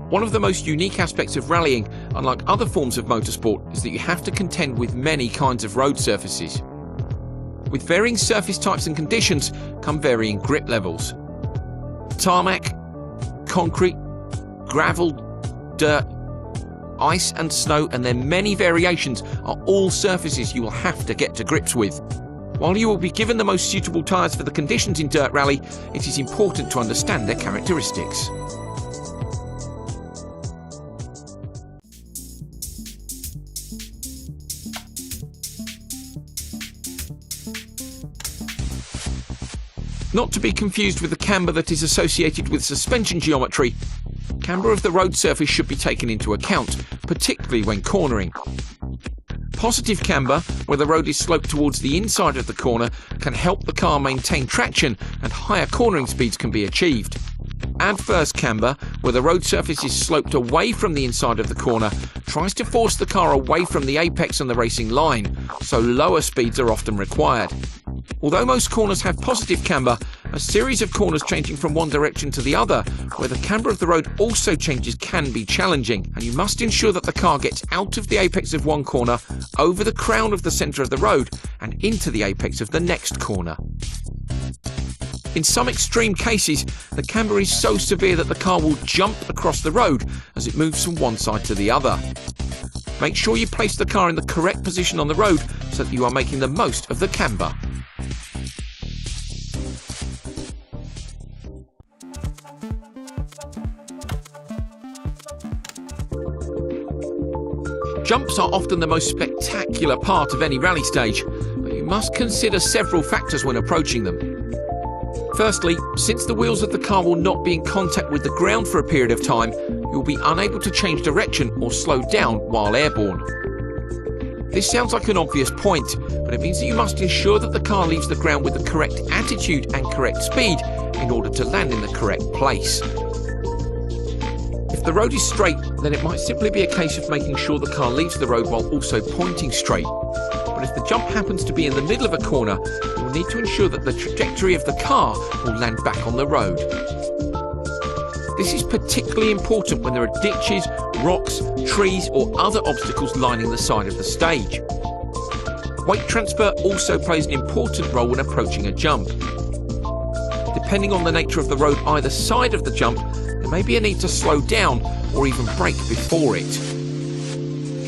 One of the most unique aspects of rallying, unlike other forms of motorsport, is that you have to contend with many kinds of road surfaces. With varying surface types and conditions come varying grip levels. Tarmac, concrete, gravel, dirt, ice and snow, and their many variations are all surfaces you will have to get to grips with. While you will be given the most suitable tyres for the conditions in dirt rally, it is important to understand their characteristics. Not to be confused with the camber that is associated with suspension geometry, camber of the road surface should be taken into account, particularly when cornering. Positive camber, where the road is sloped towards the inside of the corner, can help the car maintain traction and higher cornering speeds can be achieved. Adverse camber, where the road surface is sloped away from the inside of the corner, tries to force the car away from the apex and the racing line, so lower speeds are often required. Although most corners have positive camber, a series of corners changing from one direction to the other, where the camber of the road also changes, can be challenging, and you must ensure that the car gets out of the apex of one corner, over the crown of the centre of the road, and into the apex of the next corner. In some extreme cases, the camber is so severe that the car will jump across the road as it moves from one side to the other. Make sure you place the car in the correct position on the road so that you are making the most of the camber. Jumps are often the most spectacular part of any rally stage, but you must consider several factors when approaching them. Firstly, since the wheels of the car will not be in contact with the ground for a period of time, you will be unable to change direction or slow down while airborne. This sounds like an obvious point, but it means that you must ensure that the car leaves the ground with the correct attitude and correct speed in order to land in the correct place. If the road is straight, then it might simply be a case of making sure the car leaves the road while also pointing straight. But if the jump happens to be in the middle of a corner, you will need to ensure that the trajectory of the car will land back on the road. This is particularly important when there are ditches, rocks, trees or other obstacles lining the side of the stage. Weight transfer also plays an important role when approaching a jump. Depending on the nature of the road either side of the jump, there may be a need to slow down or even brake before it.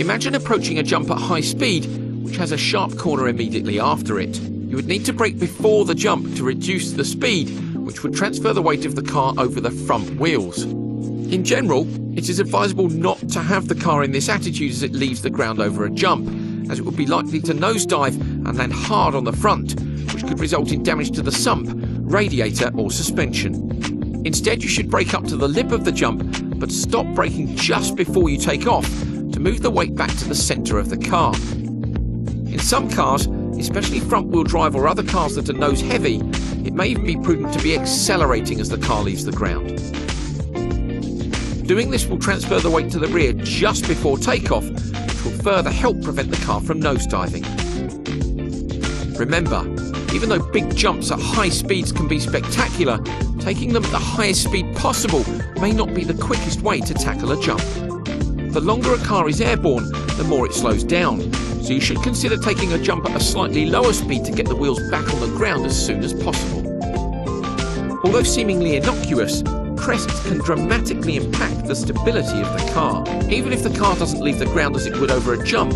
Imagine approaching a jump at high speed, which has a sharp corner immediately after it. You would need to brake before the jump to reduce the speed, which would transfer the weight of the car over the front wheels. In general, it is advisable not to have the car in this attitude as it leaves the ground over a jump, as it would be likely to nosedive and land hard on the front, which could result in damage to the sump, radiator or suspension. Instead, you should brake up to the lip of the jump, but stop braking just before you take off to move the weight back to the centre of the car. In some cars, especially front-wheel drive or other cars that are nose heavy, it may even be prudent to be accelerating as the car leaves the ground. Doing this will transfer the weight to the rear just before takeoff, which will further help prevent the car from nosediving. Remember, even though big jumps at high speeds can be spectacular, taking them at the highest speed possible may not be the quickest way to tackle a jump. The longer a car is airborne, the more it slows down, so you should consider taking a jump at a slightly lower speed to get the wheels back on the ground as soon as possible. Although seemingly innocuous, crests can dramatically impact the stability of the car. Even if the car doesn't leave the ground as it would over a jump,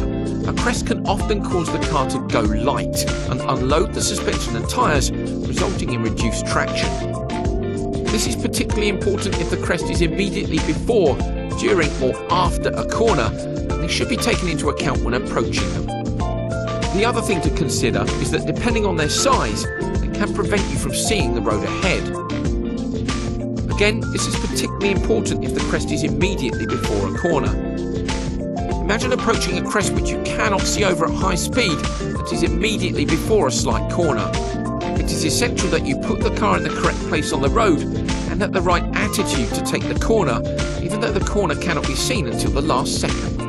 a crest can often cause the car to go light and unload the suspension and tyres, resulting in reduced traction. This is particularly important if the crest is immediately before, during or after a corner, and this should be taken into account when approaching them. The other thing to consider is that depending on their size, they can prevent you from seeing the road ahead. Again, this is particularly important if the crest is immediately before a corner. Imagine approaching a crest which you cannot see over at high speed that is immediately before a slight corner. It is essential that you put the car in the correct place on the road and at the right attitude to take the corner, even though the corner cannot be seen until the last second.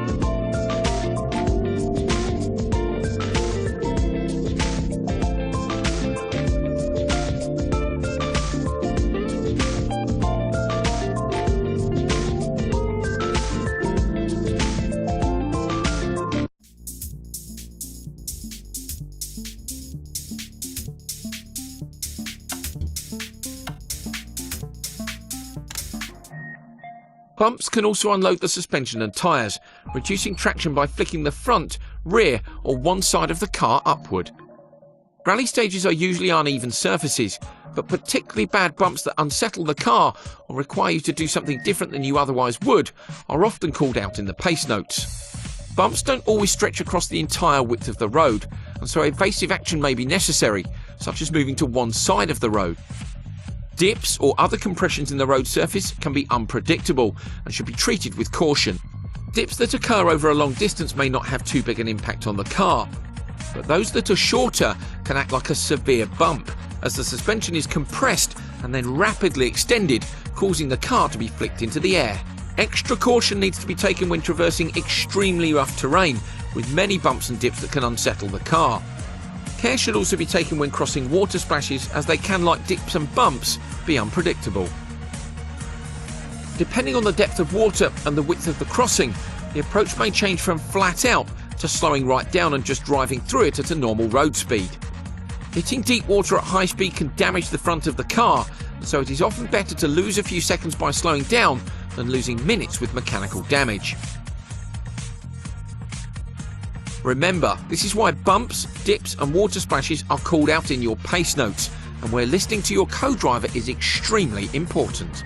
Bumps can also unload the suspension and tyres, reducing traction by flicking the front, rear or one side of the car upward. Rally stages are usually uneven surfaces, but particularly bad bumps that unsettle the car or require you to do something different than you otherwise would are often called out in the pace notes. Bumps don't always stretch across the entire width of the road, and so evasive action may be necessary, such as moving to one side of the road. Dips or other compressions in the road surface can be unpredictable and should be treated with caution. Dips that occur over a long distance may not have too big an impact on the car, but those that are shorter can act like a severe bump, as the suspension is compressed and then rapidly extended, causing the car to be flicked into the air. Extra caution needs to be taken when traversing extremely rough terrain, with many bumps and dips that can unsettle the car. Care should also be taken when crossing water splashes, as they can, like dips and bumps, be unpredictable. Depending on the depth of water and the width of the crossing, the approach may change from flat out to slowing right down and just driving through it at a normal road speed. Hitting deep water at high speed can damage the front of the car, so it is often better to lose a few seconds by slowing down than losing minutes with mechanical damage. Remember, this is why bumps, dips and water splashes are called out in your pace notes, and where listening to your co-driver is extremely important.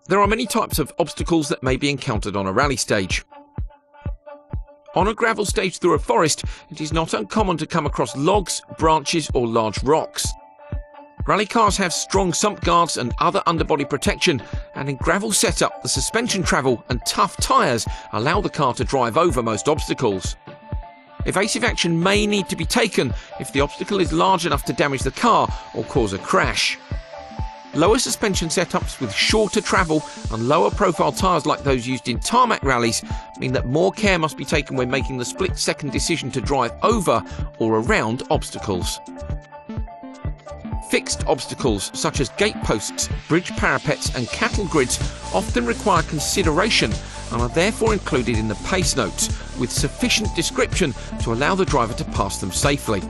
There are many types of obstacles that may be encountered on a rally stage. On a gravel stage through a forest, it is not uncommon to come across logs, branches or large rocks. Rally cars have strong sump guards and other underbody protection, and in gravel setup, the suspension travel and tough tyres allow the car to drive over most obstacles. Evasive action may need to be taken if the obstacle is large enough to damage the car or cause a crash. Lower suspension setups with shorter travel and lower profile tyres like those used in tarmac rallies mean that more care must be taken when making the split-second decision to drive over or around obstacles. Fixed obstacles such as gate posts, bridge parapets and cattle grids often require consideration and are therefore included in the pace notes with sufficient description to allow the driver to pass them safely.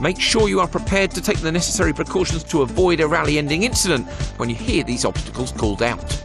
Make sure you are prepared to take the necessary precautions to avoid a rally-ending incident when you hear these obstacles called out.